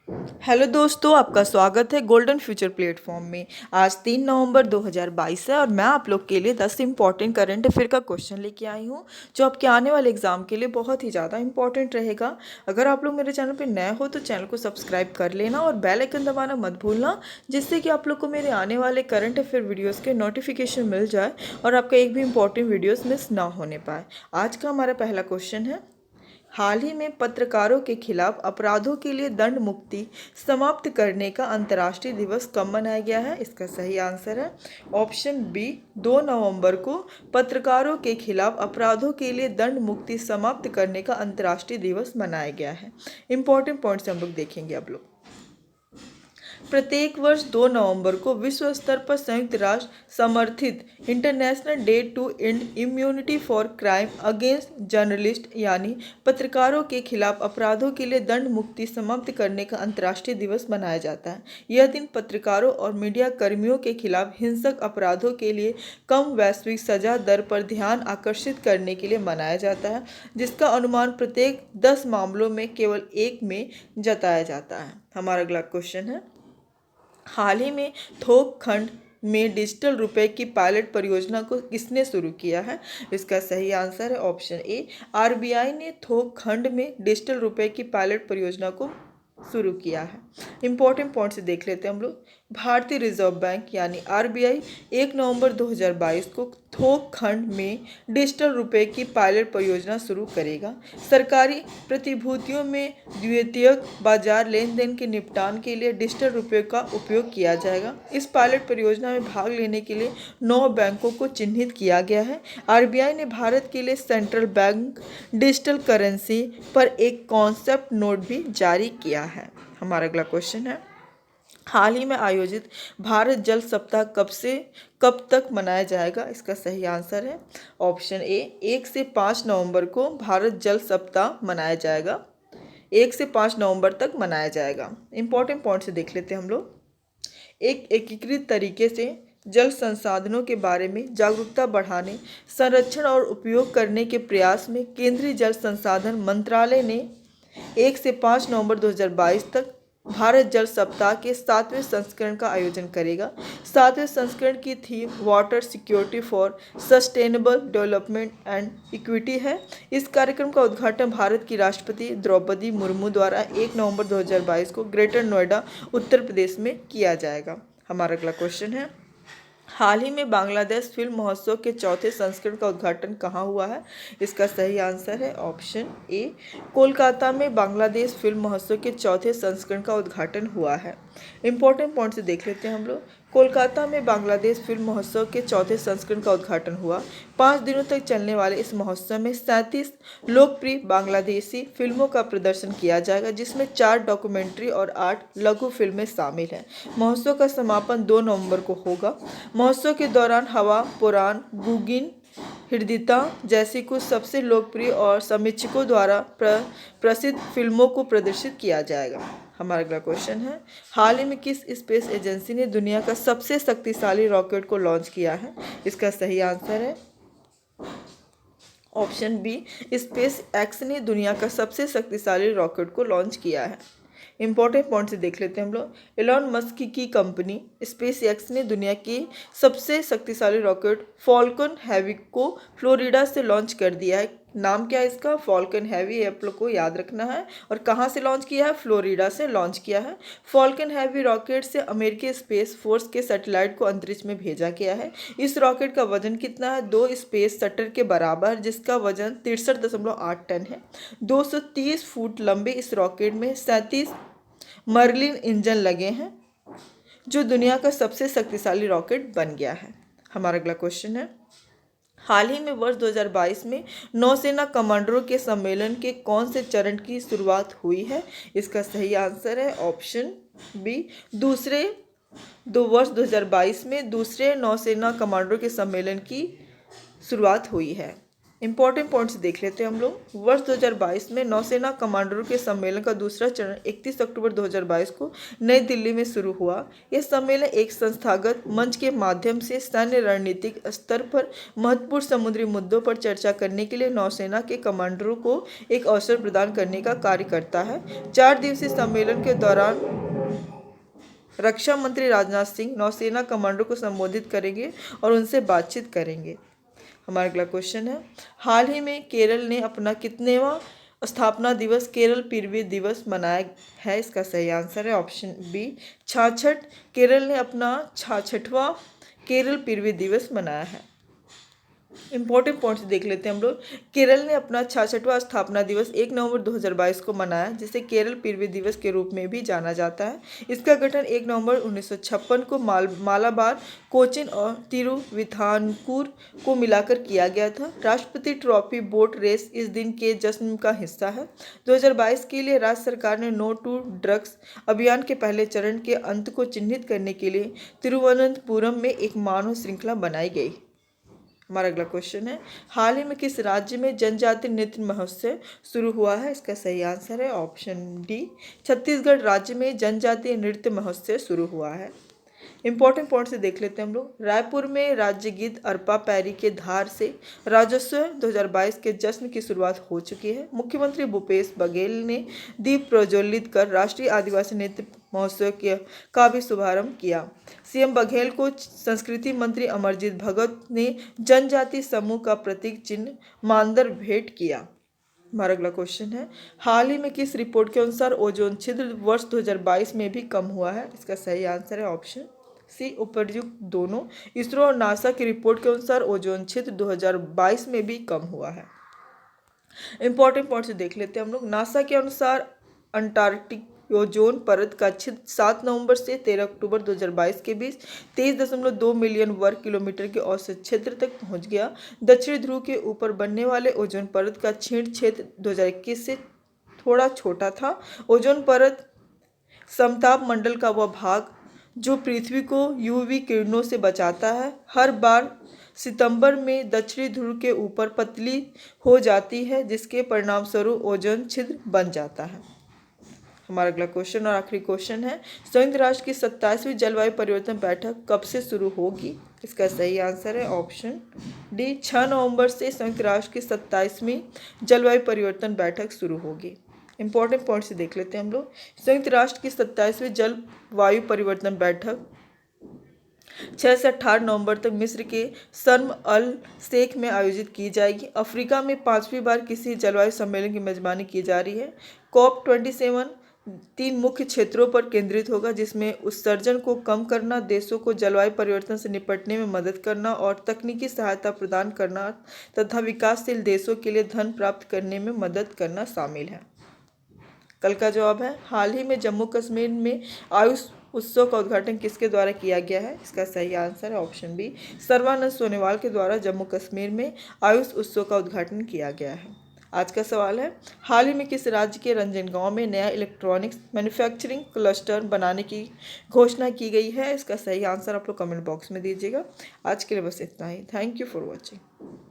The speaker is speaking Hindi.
हेलो दोस्तों, आपका स्वागत है गोल्डन फ्यूचर प्लेटफॉर्म में। आज 3 नवंबर 2022 है और मैं आप लोग के लिए 10 इंपॉर्टेंट करंट अफेयर का क्वेश्चन लेके आई हूँ जो आपके आने वाले एग्जाम के लिए बहुत ही ज़्यादा इंपॉर्टेंट रहेगा। अगर आप लोग मेरे चैनल पर नए हो तो चैनल को सब्सक्राइब कर लेना और बेल आइकन दबाना मत भूलना, जिससे कि आप लोग को मेरे आने वाले करंट अफेयर वीडियोज़ के नोटिफिकेशन मिल जाए और आपका एक भी इंपॉर्टेंट वीडियोज़ मिस ना होने पाए। आज का हमारा पहला क्वेश्चन है, हाल ही में पत्रकारों के खिलाफ अपराधों के लिए दंड मुक्ति समाप्त करने का अंतर्राष्ट्रीय दिवस कब मनाया गया है? इसका सही आंसर है ऑप्शन बी, 2 नवंबर को पत्रकारों के खिलाफ अपराधों के लिए दंड मुक्ति समाप्त करने का अंतर्राष्ट्रीय दिवस मनाया गया है। इंपॉर्टेंट पॉइंट्स हम लोग देखेंगे। आप लोग प्रत्येक वर्ष 2 नवंबर को विश्व स्तर पर संयुक्त राष्ट्र समर्थित international day to end immunity for crime against journalist यानी पत्रकारों के खिलाफ अपराधों के लिए दंड मुक्ति समाप्त करने का अंतर्राष्ट्रीय दिवस मनाया जाता है। यह दिन पत्रकारों और मीडिया कर्मियों के खिलाफ हिंसक अपराधों के लिए कम वैश्विक सजा दर पर ध्यान आकर्षित करने के लिए मनाया जाता है, जिसका अनुमान प्रत्येक 10 मामलों में केवल एक में जताया जाता है। हमारा अगला क्वेश्चन है, हाल ही में थोक खंड में डिजिटल रुपए की पायलट परियोजना को किसने शुरू किया है? इसका सही आंसर है ऑप्शन ए, आरबीआई ने थोक खंड में डिजिटल रुपए की पायलट परियोजना को शुरू किया है। इंपॉर्टेंट पॉइंट से देख लेते हैं हम लोग। भारतीय रिजर्व बैंक यानी आरबीआई 1 नवंबर 2022 को थोक खंड में डिजिटल रुपए की पायलट परियोजना शुरू करेगा। सरकारी प्रतिभूतियों में द्वितीयक बाजार लेन देन के निपटान के लिए डिजिटल रुपए का उपयोग किया जाएगा। इस पायलट परियोजना में भाग लेने के लिए 9 बैंकों को चिन्हित किया गया है। आरबीआई ने भारत के लिए सेंट्रल बैंक डिजिटल करेंसी पर एक कॉन्सेप्ट नोट भी जारी किया है। हमारा अगला क्वेश्चन है, हाल ही में आयोजित भारत जल सप्ताह कब से कब तक मनाया जाएगा? इसका सही आंसर है ऑप्शन ए, 1 से 5 नवंबर को भारत जल सप्ताह मनाया जाएगा। 1 से 5 नवंबर तक मनाया जाएगा। इंपॉर्टेंट पॉइंट से देख लेते हैं हम लोग। एक एकीकृत तरीके से जल संसाधनों के बारे में जागरूकता बढ़ाने, संरक्षण और उपयोग करने के प्रयास में केंद्रीय जल संसाधन मंत्रालय ने 1 से 5 नवंबर 2022 तक भारत जल सप्ताह के 7वें संस्करण का आयोजन करेगा। 7वें संस्करण की theme water security for sustainable development and equity है। इस कार्यक्रम का उद्घाटन भारत की राष्ट्रपति द्रौपदी मुर्मू द्वारा 1 नवंबर 2022 को ग्रेटर नोएडा उत्तर प्रदेश में किया जाएगा। हमारा अगला क्वेश्चन है, हाल ही में बांग्लादेश फिल्म महोत्सव के 4थे संस्करण का उद्घाटन कहाँ हुआ है? इसका सही आंसर है ऑप्शन ए, कोलकाता में बांग्लादेश फिल्म महोत्सव के 4थे संस्करण का उद्घाटन हुआ है। इंपॉर्टेंट पॉइंट से देख लेते हैं हम लोग। कोलकाता में बांग्लादेश फिल्म महोत्सव के 4थे संस्करण का उद्घाटन हुआ। 5 दिनों तक चलने वाले इस महोत्सव में 37 लोकप्रिय बांग्लादेशी फिल्मों का प्रदर्शन किया जाएगा, जिसमें 4 डॉक्यूमेंट्री और 8 लघु फिल्में शामिल हैं। महोत्सव का समापन 2 नवंबर को होगा। महोत्सव के दौरान हवा, पुराण, गुगिन, हृदयता जैसी कुछ सबसे लोकप्रिय और समीक्षकों द्वारा प्रसिद्ध फिल्मों को प्रदर्शित किया जाएगा। हमारा अगला क्वेश्चन है, हाल ही में किस स्पेस एजेंसी ने दुनिया का सबसे शक्तिशाली रॉकेट को लॉन्च किया है? इसका सही आंसर है ऑप्शन बी, स्पेस एक्स ने दुनिया का सबसे शक्तिशाली रॉकेट को लॉन्च किया है। इंपॉर्टेंट पॉइंट से देख लेते हैं हम लोग। एलॉन मस्क की कंपनी स्पेस एक्स ने दुनिया की सबसे शक्तिशाली रॉकेट फॉल्कन हैवी को फ्लोरिडा से लॉन्च कर दिया है। नाम क्या है इसका? Falcon heavy. आप लोग को याद रखना है। और कहाँ से लॉन्च किया है? फ्लोरिडा से लॉन्च किया है। फॉल्कन हैवी रॉकेट से अमेरिकी स्पेस फोर्स के सैटेलाइट को अंतरिक्ष में भेजा गया है। इस रॉकेट का वजन कितना है? 2 स्पेस शटल के बराबर, जिसका वजन 63.8 टन है। 230 फुट लंबे इस रॉकेट में 37 मर्लिन इंजन लगे हैं, जो दुनिया का सबसे शक्तिशाली रॉकेट बन गया है। हमारा अगला क्वेश्चन है, हाल ही में वर्ष 2022 में नौसेना कमांडरों के सम्मेलन के कौन से चरण की शुरुआत हुई है? इसका सही आंसर है ऑप्शन बी, वर्ष 2022 में दूसरे नौसेना कमांडरों के सम्मेलन की शुरुआत हुई है। इंपॉर्टेंट पॉइंट्स देख लेते हैं हम लोग। वर्ष 2022 में नौसेना कमांडरों के सम्मेलन का दूसरा चरण 31 अक्टूबर 2022 को नई दिल्ली में शुरू हुआ। यह सम्मेलन एक संस्थागत मंच के माध्यम से सैन्य रणनीतिक स्तर पर महत्वपूर्ण समुद्री मुद्दों पर चर्चा करने के लिए नौसेना के कमांडरों को एक अवसर प्रदान करने का कार्य करता है। 4 दिवसीय सम्मेलन के दौरान रक्षा मंत्री राजनाथ सिंह नौसेना कमांडरों को संबोधित करेंगे और उनसे बातचीत करेंगे। हमारा अगला क्वेश्चन है, हाल ही में केरल ने अपना कितनेवां स्थापना दिवस केरल पृथ्वी दिवस मनाया है? इसका सही आंसर है ऑप्शन बी 66। केरल ने अपना 66वां केरल पृथ्वी दिवस मनाया है। इंपॉर्टेंट पॉइंट्स देख लेते हैं हम लोग। केरल ने अपना 66वां स्थापना दिवस 1 नवंबर 2022 को मनाया, जिसे केरल पृथ्वी दिवस के रूप में भी जाना जाता है। इसका गठन 1 नवंबर 1956 को मालाबार, कोचिन और तिरुवितांकूर को मिलाकर किया गया था। राष्ट्रपति ट्रॉफी बोट रेस इस दिन के जश्न का हिस्सा है। 2022 के लिए राज्य सरकार ने नो टू ड्रग्स अभियान के पहले चरण के अंत को चिन्हित करने के लिए तिरुवनंतपुरम में एक मानव श्रृंखला बनाई गई। हमारा अगला क्वेश्चन है, हाल ही में किस राज्य में जनजातीय नृत्य महोत्सव शुरू हुआ है? इसका सही आंसर है ऑप्शन डी छत्तीसगढ़ राज्य में जनजातीय नृत्य महोत्सव शुरू हुआ है। इंपॉर्टेंट पॉइंट से देख लेते हैं हम लोग। रायपुर में राज्य गीत अरपा पैरी के धार से राज्योत्सव 2022 के जश्न की शुरुआत हो चुकी है। मुख्यमंत्री भूपेश बघेल ने दीप प्रज्वलित कर राष्ट्रीय आदिवासी नृत्य महोत्सव का भी शुभारंभ किया। सीएम बघेल को संस्कृति मंत्री अमरजीत भगत ने जनजाति समूह का प्रतीक चिन्ह मानदर भेंट किया। हमारा अगला क्वेश्चन है, हाल ही में किस रिपोर्ट के अनुसार ओजोन छिद्र वर्ष 2022 में भी कम हुआ है? इसका सही आंसर है ऑप्शन सी उपर्युक्त दोनों। इसरो और नासा की रिपोर्ट के अनुसार ओजोन छिद्र 2022 में भी कम हुआ है। इंपॉर्टेंट पॉइंट्स देख लेते हैं हम लोग। नासा के अनुसार अंटार्कटिक ओजोन परत का छिद्र 7 नवंबर से 13 अक्टूबर 2022 के बीच 23.2 मिलियन वर्ग किलोमीटर के औसत क्षेत्र तक पहुंच गया। दक्षिणी ध्रुव के ऊपर बनने वाले ओजोन परत का क्षीण क्षेत्र 2021 से थोड़ा छोटा था। ओजोन परत समताप मंडल का वह भाग जो पृथ्वी को यूवी किरणों से बचाता है, हर बार सितंबर में दक्षिणी ध्रुव के ऊपर पतली हो जाती है, जिसके परिणामस्वरूप ओजोन छिद्र बन जाता है। हमारा अगला क्वेश्चन और आखिरी क्वेश्चन है, संयुक्त राष्ट्र की 27वीं जलवायु परिवर्तन बैठक कब से शुरू होगी? इसका सही आंसर है ऑप्शन डी 6 नवंबर से संयुक्त राष्ट्र की 27वीं जलवायु परिवर्तन बैठक शुरू होगी। इंपॉर्टेंट पॉइंट से देख लेते हैं हम लोग। संयुक्त राष्ट्र की 27वीं जलवायु परिवर्तन बैठक 6 से 18 नवंबर तक मिस्र के शर्म अल शेख में आयोजित की जाएगी। अफ्रीका में 5वीं बार किसी जलवायु सम्मेलन की मेजबानी की जा रही है। COP27 3 मुख्य क्षेत्रों पर केंद्रित होगा, जिसमें उत्सर्जन को कम करना, देशों को जलवायु परिवर्तन से निपटने में मदद करना और तकनीकी सहायता प्रदान करना तथा विकासशील देशों के लिए धन प्राप्त करने में मदद करना शामिल है। कल का जवाब है, हाल ही में जम्मू कश्मीर में आयुष उत्सव का उद्घाटन किसके द्वारा किया गया है? इसका सही आंसर है ऑप्शन बी सर्बानंद सोनोवाल के द्वारा जम्मू कश्मीर में आयुष उत्सव का उद्घाटन किया गया है। आज का सवाल है, हाल ही में किस राज्य के रंजनगांव में नया इलेक्ट्रॉनिक्स मैन्युफैक्चरिंग क्लस्टर बनाने की घोषणा की गई है? इसका सही आंसर आप लोग कमेंट बॉक्स में दीजिएगा। आज के लिए बस इतना ही। Thank you for watching.